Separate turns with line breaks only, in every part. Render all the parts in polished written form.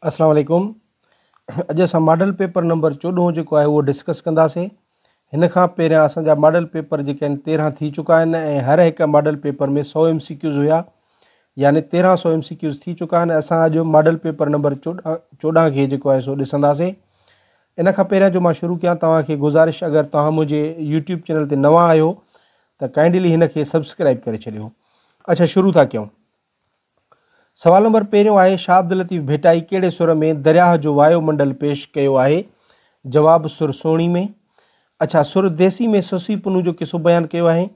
अस्सलाम वालेकुम। अॼु असां मॉडल पेपर नंबर 14 जेको आहे उहो डिस्कस कंदासीं। हिन खां पहिरियां असांजा मॉडल पेपर जेके आहिनि 13 थी चुका आहिनि ऐं हर हिकु मॉडल पेपर में 100 MCQs हुया, यानी 1300 MCQs थी चुका आहिनि। असां अॼु मॉडल पेपर नंबर 14 खे जेको आहे सो ॾिसंदासीं। इन खां पहिरियां जो मां शुरू कयां, तव्हांखे गुज़ारिश, अगरि तव्हां मुंहिंजे यूट्यूब चैनल ते नवां आहियो त काइंडली हिन खे सब्सक्राइब करे छॾियो। अच्छा, शुरू था कयूं। सवाल नंबर पहिरियों आहे, शाह अब्दुल लतीफ़ भेटाई कहिड़े सुर में दरियाह जो वायुमंडल पेश कयो आहे? जवाब, सुर सोणी में। अच्छा, सुर देसी में सुसी पुनू जो किसो बयानु कयो आहे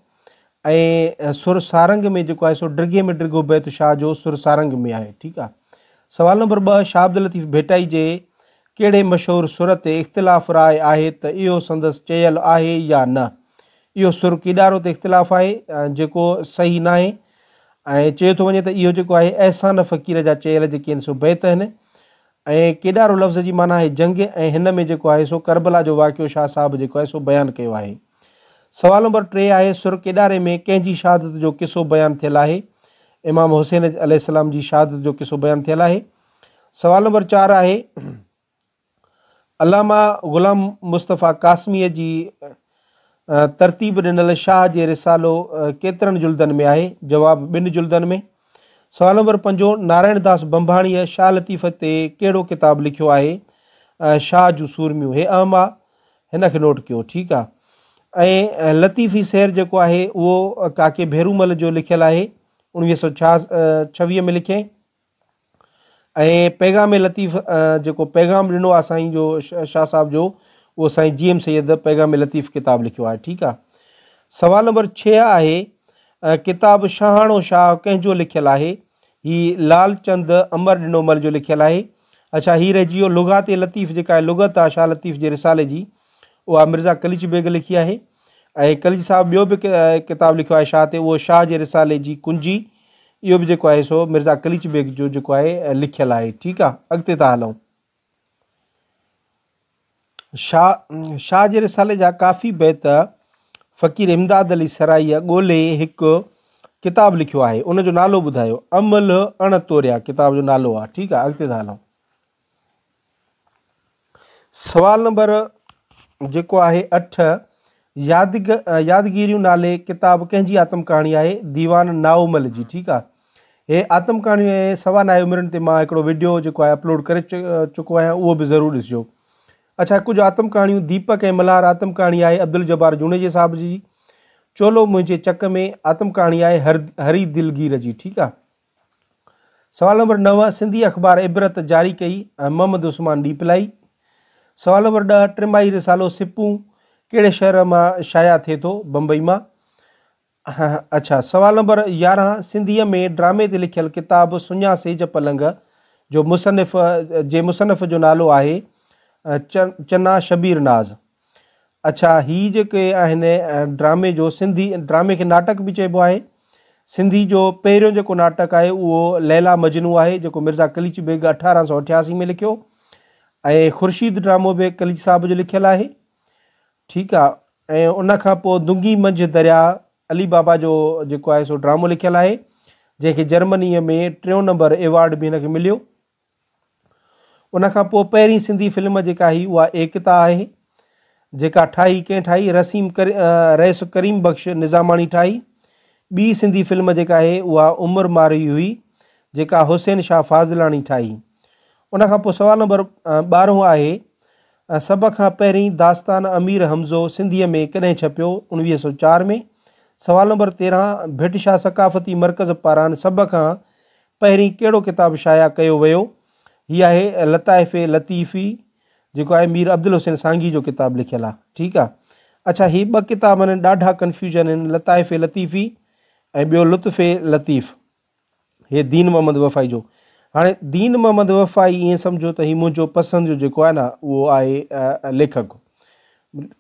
ऐं सुर सारंग में जेको आहे सो डिघे में डिघो बैत शाह जो सुर सारंग में आहे। ठीकु आहे। सवाल नंबर 2, शाह अब्दुल लतीफ़ भेटाई जे कहिड़े मशहूरु सुर ते इख़्तिलाफ़ राय आहे त इहो संदसि चयल आहे या न? इहो सुर केॾारो ते इख़्तिलाफ़ आहे जेको सही न आहे ऐं चयो थो वञे त इहो जेको आहे अहसान फ़क़ीर जा चयल जेके आहिनि सो बैत आहिनि ऐं केॾारो लफ़्ज़ जी माना आहे जंग, ऐं हिन में जेको आहे सो करबला जो वाक़ियो शाह साहिबु जेको आहे सो बयानु कयो आहे। सवाल नंबर 3 आहे, सुर केॾारे में कंहिंजी शहादत जो किसो बयानु थियल आहे? इमाम हुसैन अलैहिस्सलाम जी शहादत जो किसो बयानु थियल आहे। सवाल नंबर 4 आहे, अलामा ग़ुलाम मुस्तफ़ा क़ासमीअ जी तरतीब ॾिनल शाह जे रिसालो केतिरनि जुल्दनि में आहे? जवाब, 2 जुल्दनि में। सवाल नंबर 5, नारायण दास बंभाणीअ शाह लतीफ़ ते कहिड़ो किताबु लिखियो आहे? शाह जूं सूरमियूं। हे अहम आहे, हिन खे नोट कयो। ठीकु आहे। ऐं लतीफ़ी सैर जेको आहे उहो काके भेरूमल जो लिखियलु आहे, 1926 में लिखियईं। ऐं पैगाम लतीफ़ जेको पैगाम ॾिनो आहे साईं जो शाह साहिब जो, उहो साईं GM सैयद पैगाम लतीफ़ किताबु लिखियो आहे। ठीकु आहे। सवाल नंबर 6 आहे, किताबु शाहाणो शाह कंहिंजो लिखियलु आहे? हीअ लालचंद अमर ॾिनोमल जो लिखियलु आहे। अच्छा, हीअ रहिजी वियो लुगात लतीफ़ जेका आहे लुगत आहे शाह लतीफ़ जे रिसाले जी, उहा मिर्ज़ा कलिच बेग लिखी आहे। ऐं कलिच साहिबु ॿियो बि किताबु लिखियो आहे शाह ते, उहो शाह जे रिसाले जी कुंजी, इहो बि जेको आहे सो मिर्ज़ा कलिच बेग जो जेको आहे लिखियलु आहे। ठीकु आहे। अॻिते था हलूं। शाह जे रिसाले जा काफ़ी बैत फ़क़ीर इमदाद अली सराईअ ॻोल्हे हिकु किताबु लिखियो आहे, उनजो नालो ॿुधायो। अमल अण तोरिया किताब जो नालो आहे। ठीकु आहे। अॻिते था हलूं। सवाल नंबर जेको आहे 8, यादगिरियूं नाले किताब कंहिंजी आत्म कहाणी आहे? दीवान नाउमल जी। ठीकु आहे। हे आत्म कहाणी ऐं सवा नाए उमिरनि ते मां हिकिड़ो वीडियो जेको आहे अपलोड करे चुको आहियां, उहो बि ज़रूरु ॾिसिजो। अच्छा, कुझु आत्म कहाणियूं। दीपक ऐं मल्हार आत्म कहाणी आहे अब्दुल जब्बार जुनेजे साहिब जी। चोलो मुंहिंजे चक में आत्म कहाणी आहे हरी दिलगीर जी। ठीकु आहे। सवाल नंबर 9, सिंधी अख़बार इबरत जारी कई मोहम्मद उस्मान डीपलाई। सवाल नंबर 10, टिमाही रिसालो सिपूं कहिड़े शहर मां शाया थिए थो? बम्बई मां। अच्छा, सवाल नंबर 11, सिंधीअ में ड्रामे ते लिखियलु किताबु सुञा सेज पलंग जो मुसनफ़ जो नालो आहे चन्ना शबीर नाज़। अच्छा, ही जेके आहिनि ड्रामे जो सिंधी ड्रामे खे नाटक बि चइबो आहे। सिंधी जो पहिरियों जेको नाटक आहे उहो लैला मजनू आहे, जेको मिर्ज़ा कलिच बेग 1888 में लिखियो। ऐं ख़ुर्शीद ड्रामो बि कलिच साहिब जो लिखियलु आहे। ठीकु आहे। ऐं उनखां पोइ दुंगी मंझि दरिया अली बाबा जो जेको आहे सो ड्रामो लिखियलु आहे, जंहिंखे जर्मनीअ में 3 नंबर एवॉर्ड बि हिनखे मिलियो। उनखां पोइ पहिरीं सिंधी फिल्म जेका हुई उहा एकता आहे, जेका ठाही कंहिं ठाही? रईस करीम बख़्श निज़ामाणी ठाही। ॿी सिंधी फिल्म जेका आहे उहा उमर मारी हुई, जेका हुसैन शाह फाज़लाणी ठाही। उनखां पोइ सवाल नंबर 12 आहे, सभ खां पहिरीं दास्तान अमीर हमज़ो सिंधीअ में कॾहिं छपियो? 1904 में। सवाल नंबर 13, भिट शाह सकाफ़ती मर्कज़ पारां सभ खां पहिरीं कहिड़ो किताबु शाया कयो वियो? हीअ आहे लताइफ़ लतीफ़ी, जेको आहे मीर अब्दुल हुसैन सांगी जो किताबु लिखियलु आहे। ठीकु आहे। अच्छा, ही 2 किताब आहिनि, ॾाढा कन्फ्यूजन आहिनि, लताइफ़ लतीफ़ी ऐं ॿियो लुत्फ़ लतीफ़। हे दीन मोहम्मद वफ़ाई जो। हाणे दीन मोहम्मद वफ़ाई ईअं सम्झो त हीउ मुंहिंजो पसंदि जो जेको आहे न उहो आहे लेखक।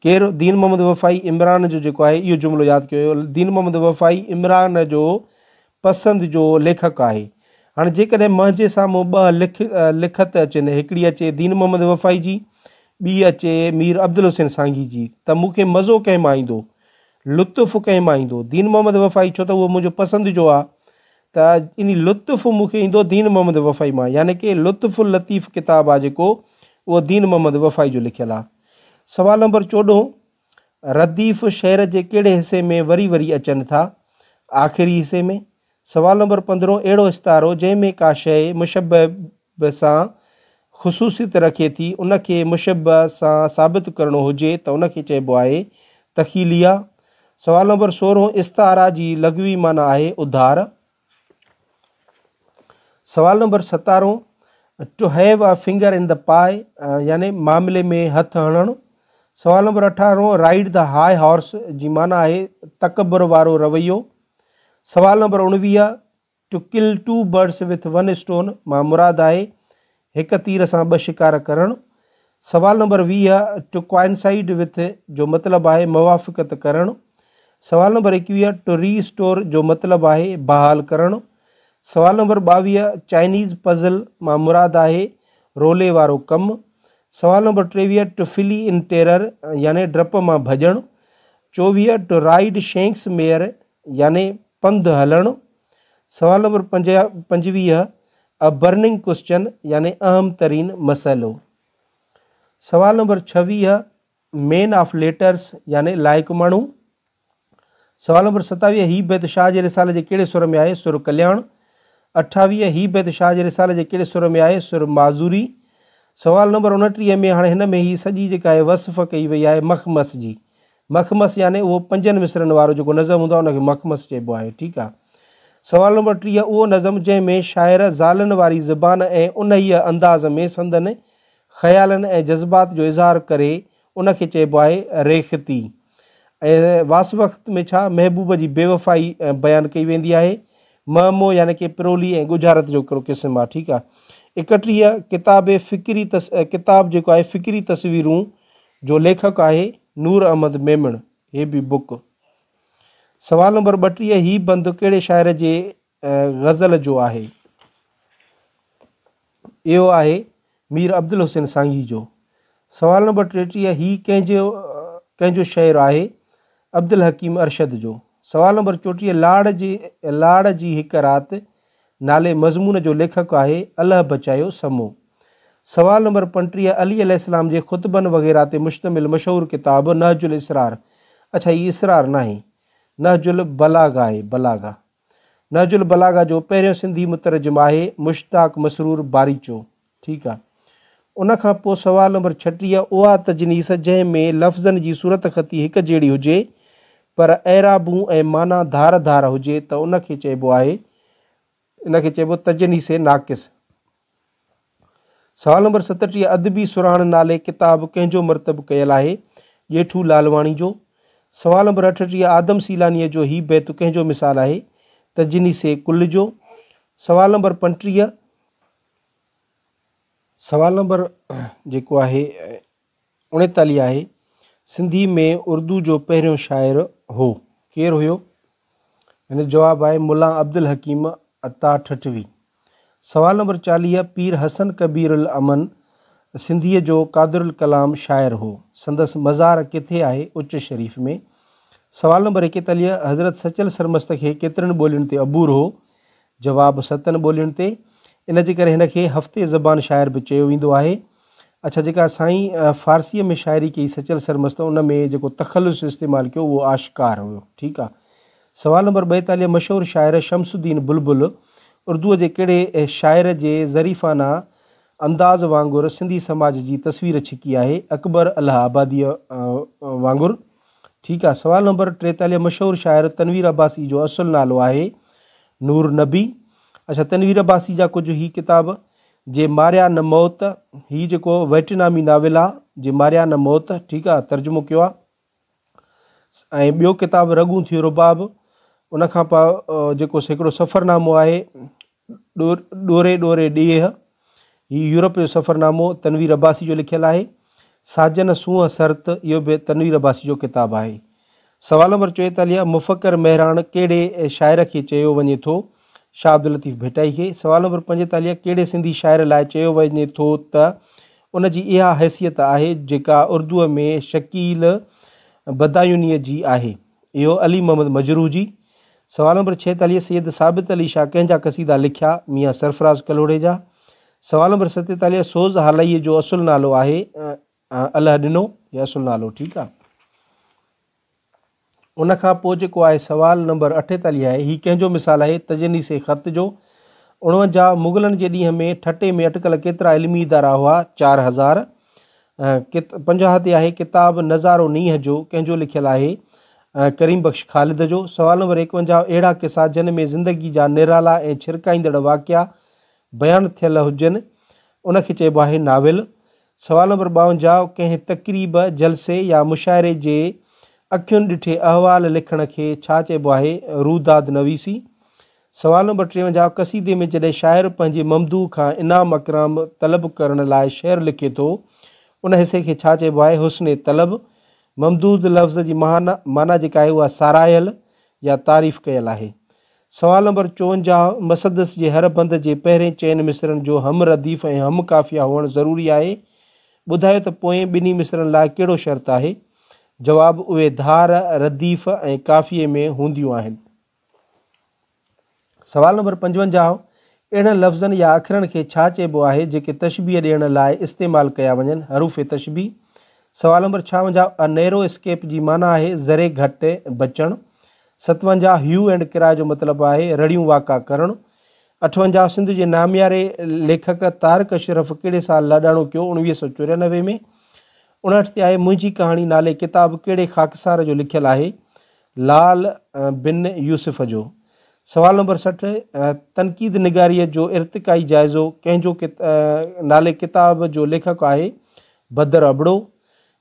केरु? दीन मोहम्मद वफ़ाई इमरान जो जेको आहे इहो जुमिलो यादि कयो। दीन मोहम्मद वफ़ाई इमरान जो पसंदि जो लेखक आहे। हाणे जेकॾहिं मुंहिंजे साम्हूं 2 लिखत अचनि, हिकिड़ी अचे दीन मोहम्मद वफ़ाई जी, ॿी अचे मीर अब्दुल हुसैन सांगी जी, त मूंखे मज़ो कंहिं मां ईंदो, लुत्फ़ु कंहिं मां ईंदो? दीन मोहम्मद वफ़ाई, छो त उहो मुंहिंजो पसंदि जो आहे, त इन लुत्फ़ु मूंखे ईंदो दीन मोहम्मद वफ़ाई मां, यानी कि लुत्फ़ुल लतीफ़ किताबु आहे जेको उहो दीन मोहम्मद वफ़ाई जो लिखियलु आहे। सवाल नंबर 14, रदीफ़ शहर जे कहिड़े हिसे में वरी वरी अचनि था? आख़िरी हिसे में। सवाल नंबर 15, अहिड़ो इस्तारो जंहिंमें का शइ मुशब्बह सां ख़ुसूसियत रखे थी उनखे मुशब्बह सां साबित करणो हुजे त उनखे चइबो आहे तख़ीलिया। सवाल नंबर 16, इस्तारा जी लग़वी माना आहे उधार। सवाल नंबर 17, to have a finger in the pie, यानी मामले में हथु हणणु। सवाल नंबर 18, राइड द हाई हॉर्स जी माना आहे तकबर वारो रवैयो। सवाल नंबर 19, to kill two birds with one stone मां मुराद आहे हिक तीर सां ॿ शिकार करणु। सवाल नंबर 20, टू क्वाइंसाइड विथ जो मतिलबु आहे मुवाफ़िक़त करणु। सवाल नंबर 21, टू रीस्टोर जो मतिलबु आहे बहाल करणु। सवाल नंबर 22, चाइनीज़ पज़ल मां मुराद आहे रोले वारो कमु। सवाल number 23, to flee in terror यानी डप मां भॼणु। 24, टू राइड शेंक्स मेयर यानी पंधु हलणु। सवाल नंबर 25, अ बर्निंग क्वेश्चन यानी अहम तरीन मसइलो। सवाल नंबर 26, मैन ऑफ लेटर्स यानी लाइक़ु माण्हू। सवाल नंबर 27, ही बैत शाह जे रिसाले जे कहिड़े सुर में आहे? सुर कल्याण। 28, ही बैत शाह जे रिसाले जे कहिड़े सुर में आहे? सुर माज़ूरी। सवाल नंबर 29 में हाणे हिन में ही सॼी जेका आहे वसफ़ कई वई आहे मखमस जी। मखमस यानी उहो 5 मिसरनि वारो जेको नज़म हूंदो आहे उनखे मखमस चइबो आहे, ठीकु आहे। सवाल नंबर 30, उहो नज़म जंहिंमें शाइर ज़ालनि वारी ज़बान ऐं उन ई अंदाज़ में संदनि ख़्यालनि ऐं जज़्बात जो इज़हार करे उनखे चइबो आहे रेख़ती। ऐं वास वक़्त में छा महबूब जी बेवफ़ाई बयानु कई वेंदी आहे। महमो यानी कि पिरोली ऐं गुजारत जो हिकिड़ो क़िस्म आहे, ठीकु आहे। 31, किताब जेको आहे फ़िक्री तस्वीरूं जो लेखक आहे नूर अहमद मेमण, हे बि बुक। सवाल नंबर 32, ही बंदु कहिड़े शाइर जे ग़ज़ल जो आहे? इहो आहे मीर अब्दुल हुसैन सांगी जो। सवाल नंबर 33, ही कंहिंजो शेर आहे? अब्दुल हकीम अरशद जो। सवाल नंबर 34, लाड़ जी हिक राति नाले मज़मून जो लेखक आहे अल्लाह बचायो समो। सवाल नंबर 35, अली अलैहिस्सलाम जे ख़ुतबनि वग़ैरह ते मुश्तमिल मशहूर किताब नहजुल इसरार। अच्छा, ही इसरार न आहे, नहजुल बलागा आहे, बलागा। नहजुल बलागा जो पहिरियों सिंधी मुतरजम आहे मुश्ताक मसरूर बारीचो, ठीकु आहे। उन खां पोइ सवाल नंबर 36, उहा तजनीस जंहिंमें लफ़्ज़नि जी सूरत ख़ती हिकु जहिड़ी हुजे पर एराबूं ऐं माना धार धार हुजे त उनखे चइबो आहे, इनखे चइबो तजनीस नाक़िस। सवाल नंबर 37, अदबी सुराण नाले किताब कंहिंजो मरतब कयल आहे? ॼेठू लालवाणी जो। सवाल नंबर 38, आदम सीलानीअ जो ही बैत कंहिंजो मिसाल आहे? तजनीस कुल जो। सवाल नंबर 35, सवाल नंबर जेको आहे 39 आहे, सिंधी में उर्दू जो पहिरियों शाइर हो, केरु हुयो? हिन जवाबु आहे मुला अब्दुल हकीम अता ठठवी। सवाल नंबर 40, पीर हसन कबीर उल अमन सिंधीअ जो क़ादिरुल कलाम शाइर हो, संदसि मज़ार किथे आहे? उच्च शरीफ़ में। सवाल नंबर 41, हज़रत सचल सरमस्त खे केतिरनि ॿोलियुनि ते अबूर हो? जवाबु 7 ॿोलियुनि ते। इन जे करे हिन खे हफ़्ते ज़बान शाइर बि चयो वेंदो आहे। अच्छा, जेका साईं फ़ारसीअ में शाइरी कई सचल सरमस्त, उन में जेको तख़ल्लुस इस्तेमालु कयो उहो आशिकार हुयो, ठीकु आहे। सवाल नंबर 42, मशहूरु शाइर शमसुद्दीन बुलबुल उर्दूअ जे कहिड़े शाइर जे ज़रीफ़ाना अंदाज़ वांगुरु सिंधी समाज जी तस्वीर छिकी आहे? अकबर अल्लाह आबादीअ वांगुरु, ठीकु आहे। सवाल नंबर 43, मशहूरु शाइर तनवीर अब्बासी जो असुलु नालो आहे नूर नबी। अच्छा, तनवीर अब्बासी जा कुझु ही किताब, जे मारिया न मौत, ही जेको वेटनामी नाविल आहे जे मारिया न मौत, ठीकु आहे, तर्जुमो कयो आहे। ऐं ॿियो किताबु रगूं थियो रुबाब। उन खां पोइ जेको हिकिड़ो सफ़रनामो आहे ॾोरे ॾोरे ॾींहं, हीउ यूरोप जो सफ़रनामो तनवीर अब्बासी जो लिखियलु आहे। साजन सूंहं सर्त, इहो बि तनवीर अब्बासी जो किताबु आहे। सवाल नंबर 44, मुफ़क्कर महराण कहिड़े शाइर खे चयो वञे थो? शाह अब्दुल लतीफ़ भिटाई खे। सवाल नंबर 45, कहिड़े सिंधी शाइर लाइ चयो वञे थो त उन जी इहा हैसियत आहे जेका उर्दूअ में शकील बदायूनीअ जी आहे? इहो अली मोहम्मद मजरूह जी। सवाल नंबर 46 सैयद साबित अली शाह कंहिंजा क़सीदा लिखिया? मियाँ सरफराज़ कलोड़े जा। सवाल नंबर 47 सोज़ हालईअ जो असुल नालो आहे? अल्लाह ॾिनो या असुल नालो, ठीकु आहे। उन खां पोइ जेको आहे सवाल नंबर 48 आहे, हीउ कंहिंजो मिसाल आहे? तजनीस ख़त जो। 49 मुग़लनि जे ॾींहं में ठटे में अटकल केतिरा इल्मी इदारा हुआ? 4000। 50 ते आहे किताब नज़ारो नीह जो कंहिंजो लिखियलु आहे? करीम बख़्श ख़ालिद जो। सवाल नंबर 51 अहिड़ा किसा जिन में ज़िंदगी जा निराला ऐं छिरकाईंदड़ वाक़िया बयानु थियल हुजनि उनखे चइबो आहे नाविल। सवाल नंबर 52 कंहिं तक़रीब जलसे या मुशाइरे जे अखियुनि ॾिठे अहवाल लिखण खे छा चइबो आहे? रूदाद नवीसी। सवाल नंबर 53 क़सीदे में जॾहिं शाइर पंहिंजे ममदू खां इनाम अकराम तलब करण लाइ शेर लिखे थो उन हिसे खे छा चइबो आहे? हुस्न तलब। ममदूद लफ़्ज़ जी माना जेका आहे उहा सारायल या तारीफ़ कयल आहे। सवाल नंबर 54 मसदस जे हर बंद जे पहिरें चइनि मिसरनि जो हम रदीफ़ ऐं हम काफ़िया हुअणु ज़रूरी आहे? ॿुधायो त पोएं ॿिन्ही मिसरनि लाइ कहिड़ो शर्त आहे? जवाबु उहे धार रदीफ़ ऐं काफ़िए में हूंदियूं आहिनि। सवाल नंबर 55 अहिड़नि लफ़्ज़नि या अखरनि खे छा चइबो आहे जेके तशबीह ॾियण लाइ इस्तेमालु कया वञनि? हरूफ़ तशबीह। सवाल नंबर 56 अ नैरो स्केप जी माना आहे ज़रे घटि बचणु। 57 ह्यू एंड किराए जो मतिलबु आहे रड़ियूं वाका करणु। 58 सिंध जे नामियारे लेखक तारिक अशरफ कहिड़े साल लाॾाणो कयो? 1994 में। 59 ते आहे मुंहिंजी कहाणी नाले किताब कहिड़े ख़ाकसार जो लिखियलु आहे? लाल बिन यूसुफ जो। सवाल नंबर 60 तनक़ीद निगारीअ जो इर्तिकाई जाइज़ो कंहिंजो नाले किताब जो लेखक आहे? बदर अबड़ो।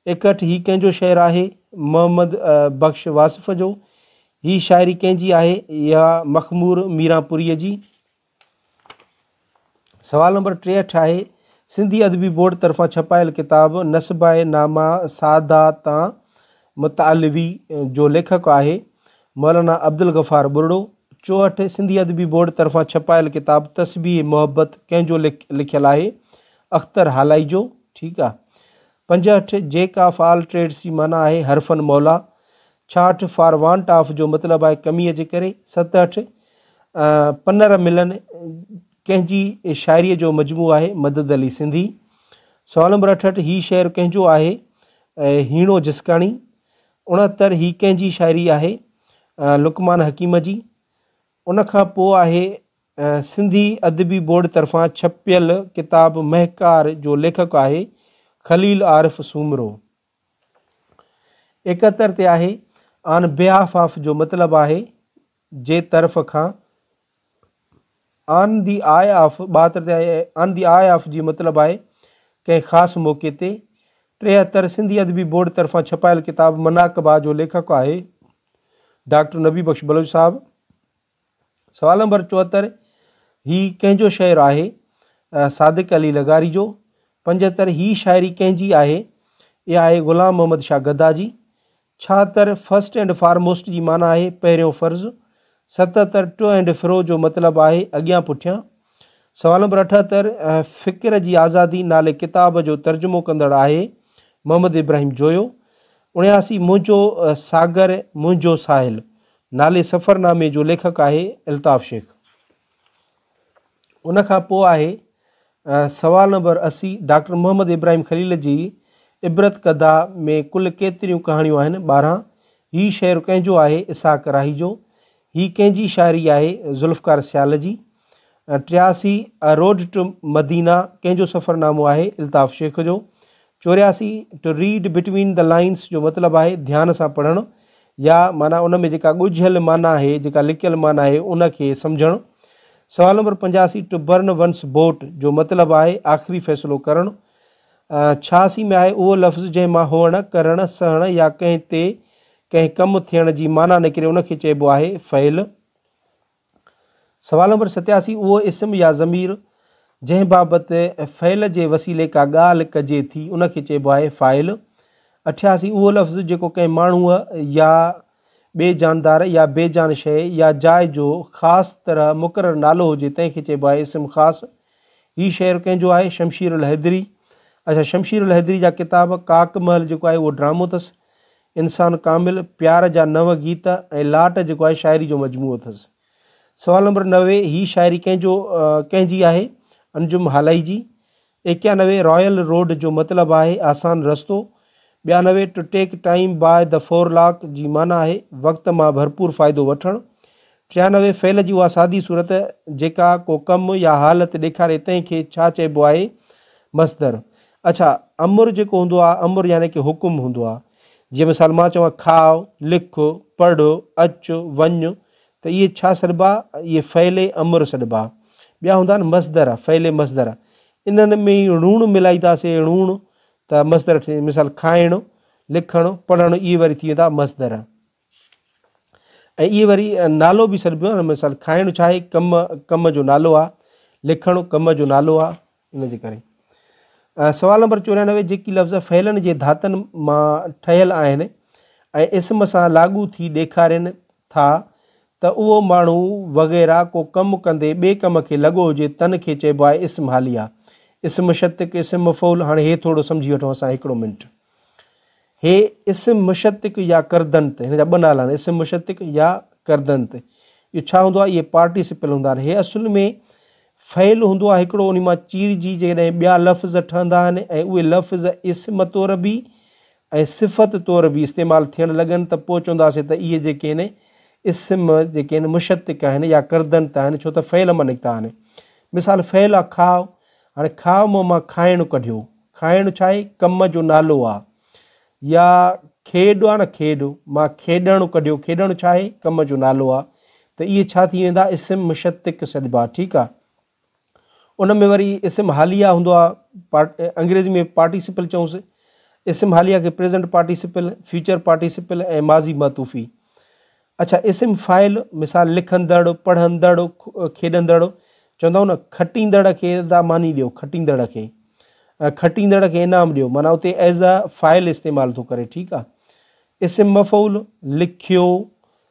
61 हीउ कंहिंजो शेर आहे? मोहम्मद बख़्श वासिफ़ जो। हीअ शाइरी कंहिंजी आहे? इहा मखमूर मीरापुरीअ जी। सवाल नंबर 63 आहे सिंधी अदबी बोर्ड तरफ़ां छपायल किताब नस्बाए नामा सादातां मुतालिवी जो लेखक आहे? मौलाना अब्दुल गफ़ार बुरड़ो। 64 सिंधी अदबी बोर्ड तरफ़ां छपायल किताब तस्बीह मोहब्बत कंहिंजो लिखियलु आहे? अख़्तर हालाई जो, ठीकु आहे। 65 जेक ऑफ ऑल ट्रेड्स जी माना आहे हरफन मौला। 66 फॉर वांट ऑफ जो मतिलबु आहे कमीअ जे करे। 67 पनर मिलन कंहिंजी शाइरीअ जो मजमू आहे? मदद अली सिंधी। सवाल नंबर 68 हीउ शेर कंहिंजो आहे? हीणो जिसकाणी। 69 हीउ कंहिंजी शाइरी आहे? लुकमान हकीम जी। उन खां पोइ आहे सिंधी अदबी बोर्ड तरफ़ां छपियल किताब महकार जो लेखक आहे? खलील आरिफ सूमरो। 71 ते आहे ऑन बिहाफ ऑफ जो मतिलबु आहे जे तरफ़ खां। ऑन दी आई ऑफ 72 ते आहे ऑन दी आई ऑफ जी मतिलबु आहे कंहिं ख़ासि मौक़े ते। 73 सिंधी अदबी बोर्ड तरफ़ां छपायल किताब मनाकबा जो लेखक आहे? डॉक्टर नबी बख़्श बलोच साहब। सवाल नंबर 74 हीउ कंहिंजो शेर आहे? सादिक अली लगारी जो। 75 हीअ शाइरी कंहिंजी आहे? इहा आहे ग़ुलाम मोहम्मद शाह गदा जी। 76 फर्स्ट एंड फॉरमोस्ट जी माना आहे पहिरियों फ़र्ज़। 77 टू एंड फ्रो जो मतिलबु आहे अॻियां पुठियां। सवाल नंबर 78 फ़िक्र जी आज़ादी नाले किताब जो तर्जुमो कंदड़ आहे? मोहम्मद इब्राहिम जोयो। 79 मुंहिंजो सागर मुंहिंजो साहिल नाले सफ़रनामे जो लेखक आहे? अल्ताफ़ शेख। उन खां पोइ आहे सवाल नंबर 80 डॉक्टर मोहम्मद इब्राहिम खलील जी इबरत कदा में कुल केतिरियूं कहाणियूं आहिनि? 12। हीउ शेर कंहिंजो आहे? इसाक राही जो। हीअ कंहिंजी शाइरी आहे? ज़ुल्फ़कार सियाल जी। 83 अ रोड टू मदीना कंहिंजो सफ़रनामो आहे? अल्ताफ़ शेख जो। 84 to read between the lines जो मतिलबु आहे ध्यान सां पढ़णु या माना उन में जेका ॻुझियल माना आहे जेका लिकियल माना आहे उनखे सम्झणु। सवाल number 85 to burn one's boat जो मतिलबु आहे आख़िरी फ़ैसिलो करणु। 86 में आहे उहो लफ़्ज़ जंहिं मां हुअणु करणु सहणु या कंहिं ते कंहिं कमु थियण जी माना निकिरे उनखे चइबो आहे फ़इल। सवाल नंबर 87 उहो इस्म या ज़मीर जंहिं बाबति फ़इल जे वसीले का ॻाल्हि कजे थी उनखे चइबो आहे फ़ाइल। 88 उहो लफ़्ज़ जेको कंहिं माण्हूअ या ॿिए जानदार या बेजान शइ या जाइ जो ख़ासि तरह मुक़ररु नालो हुजे तंहिंखे चइबो आहे इस्म ख़ासि। हीउ शेर कंहिंजो आहे? शमशीर उल हैदरी। अच्छा, शमशीर उल हैदरी जा किताब काकमहल जेको आहे उहो ड्रामो अथसि। इंसान कामिल, प्यार जा 9 गीत ऐं लाट जेको आहे शाइरी जो मजमूओ अथसि। सवाल नंबर 90, ही शाइरी कंहिंजी आहे? अंजुम हालाई जी। 91, रॉयल रोड जो मतिलबु आहे आसान रस्तो। 92, to take time by the forelock जी माना आहे वक़्त मां भरपूर फ़ाइदो वठणु। 93, फ़ेल जी उहा सादी सूरत जेका को कमु या हालत ॾेखारे तंहिंखे छा चइबो आहे? मस्दर। अच्छा, अमुर जेको हूंदो आहे, अमुर यानी कि हुकुम हूंदो आहे। जीअं मिसाल मां चवां खाओ, लिखो, पढ़ो, अचो, वञो, त इहे छा सॾिबा? इहे फ़ैले अमुर सॾिबा। ॿिया हूंदा आहिनि मस्दर, फ़ैले मस्दर। इन्हनि में ई ऋण मिलाईंदासीं, ऋण त मस्दर थी। मिसाल खाइणु, लिखणु, पढ़णु, इहे वरी थी वेंदा मस्दर। ऐं इहे वरी नालो बि सॾिबो आहे न। मिसाल खाइणु छा आहे? कम जो नालो आहे। लिखणु कम जो नालो आहे, इन जे करे। सवाल नंबर 94, जेकी लफ़्ज़ फ़ैलनि जे धातनि मां ठहियलु आहिनि ऐं इस्म सां लागू थी ॾेखारनि था त उहो माण्हू वग़ैरह को कमु कंदे ॿिए कम खे लॻो हुजे, तन खे चइबो आहे इस्म हालिया। इस्म मुशतिक, इस्म मफ़ऊल। हाणे हे थोरो सम्झी वठूं असां हिकिड़ो मिंट। हे इस्म मुशतिक या करदंत, हिन जा 2 नाला आहिनि, इस्म मुशतिक या करदंत। इहो छा हूंदो आहे? इहे पार्टिसिपल हूंदा आहिनि। हे असुल में फ़ैल हूंदो आहे हिकिड़ो, उन मां चीरजी जॾहिं ॿिया लफ़्ज़ ठहंदा आहिनि ऐं उहे लफ़्ज़ इस्म तौर बि ऐं सिफ़त तौर बि इस्तेमालु थियणु लॻनि त पोइ चवंदासीं त इहे जेके आहिनि इस्म जेके आहिनि मुशतिक आहिनि या करदंत आहिनि, छो त फ़ैल मां निकिता आहिनि। मिसाल फ़ैल आहे खाओ। हाणे खाओ मां खाइणु कढियो। खाइणु छा आहे? कम जो नालो आहे। या खेॾ आहे न, खेॾ मां खेॾणु कढियो। खेॾणु छा आहे? कम जो नालो आहे। त इहे छा थी वेंदा? इस्म मुशतिक सॾिबा। ठीकु आहे। उन में वरी इस्म हालिया हूंदो आहे, अंग्रेज़ी में पार्टिसिपल चऊंसि। इस्म हालिया खे प्रेज़ेंट पार्टिसिपल, फ्यूचर पार्टिसिपल ऐं माज़ी मातूफ़ी। अच्छा, इस्म फ़ाइल, मिसाल लिखंदड़, पढ़ंदड़, खेॾंदड़। चवंदा न खटींदड़ खे था मानी ॾियो, खटींदड़ खे, खटींदड़ खे इनाम ॾियो, माना उते एज़ अ फ़ाइल इस्तेमालु थो करे। ठीकु आहे। इस्म मफ़ऊल, लिखियो,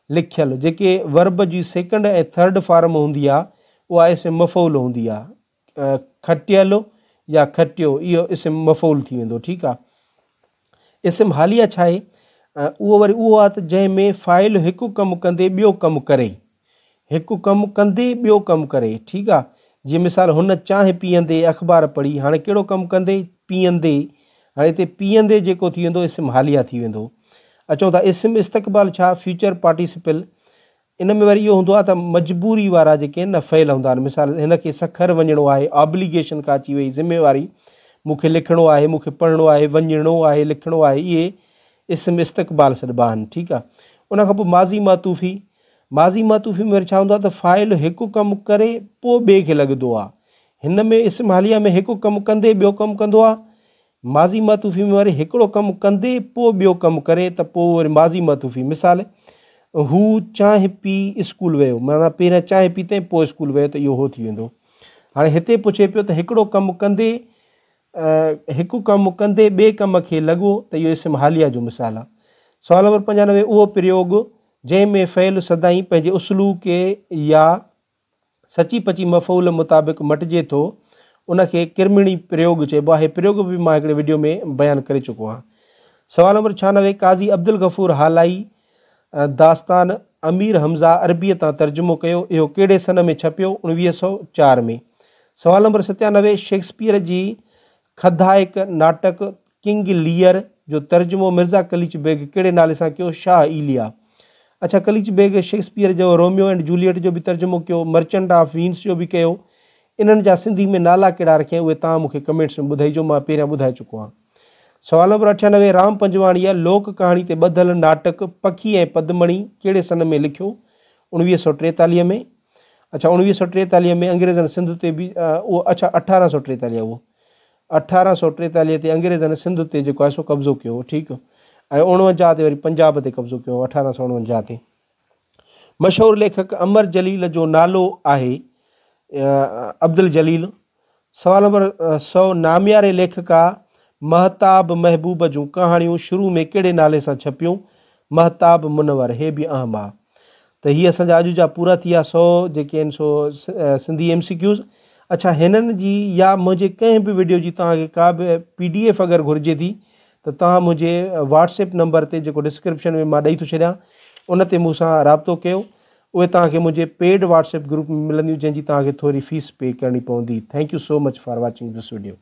लिखियलु। जेके वर्ब जी सेकेंड ऐं थर्ड फॉर्म हूंदी आहे उहा इस्म मफ़ऊल हूंदी आहे। खटियल या खटियो, इहो इस्म मफ़ऊल थी वेंदो। ठीकु आहे। इस्म हालिया छा आहे? उहो वरी उहो आहे त जंहिंमें फ़ाइल हिकु कमु कंदे ॿियो कमु करे, हिकु कमु कंदे ॿियो कमु करे। ठीकु आहे। जीअं मिसाल हुन चांहि पीअंदे अख़बार पढ़ी। हाणे कहिड़ो कमु कंदे? पीअंदे। हाणे हिते पीअंदे जेको थी वेंदो इस्म हालिया थी वेंदो। अचूं था इस्म इस्तक़बाल छा? Future participle. इन में वरी इहो हूंदो आहे त मजबूरी वारा जेके आहिनि न फ़ैल हूंदा आहिनि। मिसाल हिनखे सखर वञिणो आहे, ऑब्लिगेशन का अची वई, ज़िम्मेवारी, मूंखे लिखिणो आहे, मूंखे पढ़णो आहे, वञिणो आहे, लिखिणो आहे, इहे इस्म इस्तक़बाल सॾिबा आहिनि। ठीकु आहे। उन खां पोइ माज़ी मातूफ़ी। माज़ी मातूफ़ी में वरी छा हूंदो आहे त फ़ाइल हिकु कमु करे पोइ ॿिए खे लॻंदो आहे। हिन में इस्म हालिया में हिकु कमु कंदे ॿियो कमु कंदो आहे। माज़ी मातूफ़ी में वरी हिकिड़ो कमु कंदे पोइ ॿियो कमु करे त पोइ वरी माज़ी मातूफ़ी। मिसाल हू चांहि पी स्कूल वियो, माना पहिरियां चांहि पीते पोइ स्कूल वियो, त इहो हो थी वेंदो। हाणे हिते पुछे पियो त हिकिड़ो कमु कंदे हिकु कमु कंदे ॿिए कम खे लॻो, त इहो इस्म हालिया जो मिसाल आहे। सवाल नंबर 95, उहो प्रयोग जंहिंमें फ़ैल सदाईं पंहिंजे उसलूक या सची पची मफ़ऊल मुताबिक़ मटिजे थो उनखे किरमिणी प्रयोग चइबो आहे। प्रयोग बि मां हिकिड़े वीडियो में बयानु करे चुको आहियां। सवाल नंबर 96, काज़ी अब्दुल गफ़ूर हालाई दास्तान अमीर हमज़ा अरबीअ तां तर्जुमो कयो, इहो कहिड़े सन में छपियो? 1904 में। सवाल नंबर 97, शेक्सपियर जी खदाइक नाटक किंग लियर जो तर्जुमो मिर्ज़ा कलीच बेग कहिड़े नाले सां कयो? शाह इलिया। अच्छा, कलीच बेग शेक्सपियर जो रोमियो एंड जूलियट जो बि तर्जुमो कयो, मर्चेंट ऑफ वीन्स जो बि कयो। इन्हनि जा सिंधी में नाला कहिड़ा रखिया उहे तव्हां मूंखे कमेंट्स में ॿुधाइजो, मां पहिरियां ॿुधाए चुको आहियां। सवाल नंबर 98, राम पंजवाणीअ लोक कहाणी ते ॿधल नाटक पखी ऐं पदमणी कहिड़े सन में लिखियो? 1943 में। अच्छा, 1943 में अंग्रेज़नि सिंध ते बि उहो, अच्छा 1843, उहो 1843 ते अंग्रेज़नि सिंध ते जेको आहे सो कब्ज़ो कयो। ठीकु। ऐं 49 ते वरी पंजाब ते कब्ज़ो कयो, 1849 ते। मशहूरु लेखक अमर जलील जो नालो आहे अब्दुल जलील। सवाल नंबर 100, नामियारे लेखका महताब महबूब जूं कहाणियूं शुरू में कहिड़े नाले सां छपियूं? महताब मुनवर। हे बि अहम आहे। त हीअ असांजा अॼु जा पूरा थी विया 100 जेके आहिनि सो सिंधी MCQs। अच्छा, हिननि जी या मुंहिंजे कंहिं बि वीडियो जी तव्हांखे का बि PDF अगरि घुरिजे थी त तव्हां मुंहिंजे व्हाट्सएप नंबर ते जेको डिस्क्रिप्शन में मां ॾेई थो छॾियां उन ते मूंसां राब्तो कयो। उहे तव्हांखे मुंहिंजे पेड व्हाट्सएप ग्रुप में मिलंदियूं जंहिंजी तव्हांखे थोरी फीस पे करणी पवंदी। Thank you so much for watching this video.